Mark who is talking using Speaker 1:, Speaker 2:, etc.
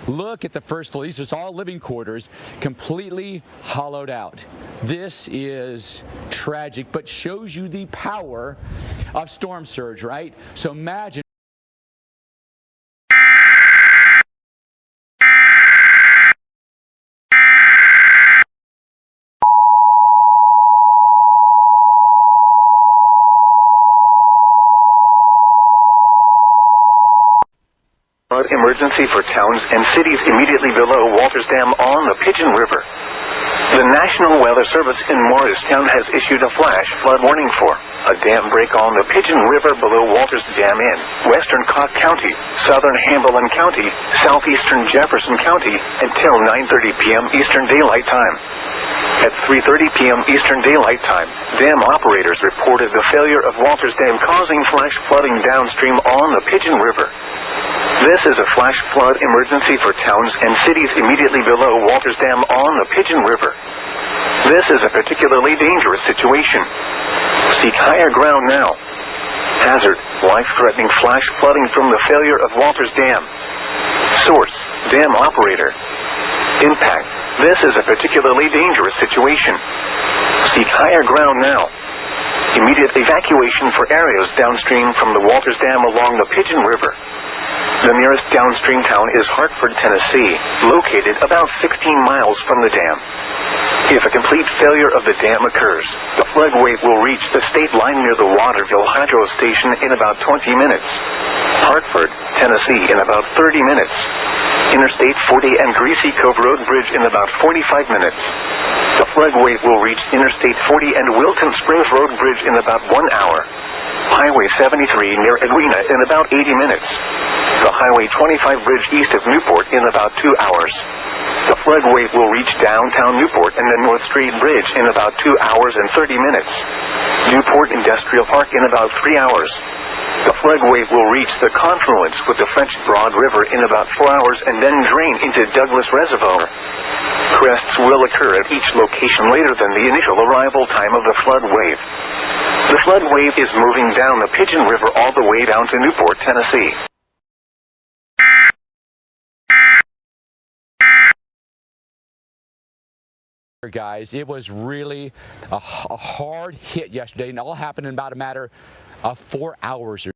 Speaker 1: Look at the first floor. These are all living quarters, completely hollowed out. This is tragic, but shows you the power of storm surge, right? So imagine.
Speaker 2: Emergency for towns and cities immediately below Walters Dam on the Pigeon River. The National Weather Service in Morristown has issued a flash flood warning for a dam break on the Pigeon River below Walters Dam in western Cott County, southern Hamilton County, southeastern Jefferson County until 9:30 p.m. Eastern Daylight Time. At 3:30 p.m. Eastern Daylight Time, dam operators reported the failure of Walters Dam causing flash flooding downstream on the Pigeon River. This is a flash flood emergency for towns and cities immediately below Walters Dam on the Pigeon River. This is a particularly dangerous situation. Seek higher ground now. Hazard: life-threatening flash flooding from the failure of Walters Dam. Source: dam operator. Impact: this is a particularly dangerous situation. Seek higher ground now. Immediate evacuation for areas downstream from the Walters Dam along the Pigeon River. The nearest downstream town is Hartford, Tennessee, located about 16 miles from the dam. If a complete failure of the dam occurs, the flood wave will reach the state line near the Waterville Hydro Station in about 20 minutes. Hartford, Tennessee in about 30 minutes. Interstate 40 and Greasy Cove Road Bridge in about 45 minutes. The flood wave will reach Interstate 40 and Wilton Springs Road Bridge in about 1 hour. Highway 73 near Edwina in about 80 minutes. The Highway 25 bridge east of Newport in about 2 hours. The flood wave will reach downtown Newport and the North Street Bridge in about 2 hours and 30 minutes. Newport Industrial Park in about 3 hours. The flood wave will reach the confluence with the French Broad River in about 4 hours and then drain into Douglas Reservoir. Crests will occur at each location later than the initial arrival time of the flood wave. The flood wave is moving down the Pigeon River all the way down to Newport, Tennessee.
Speaker 1: Guys, it was really a hard hit yesterday, and it all happened in about a matter of 4 hours or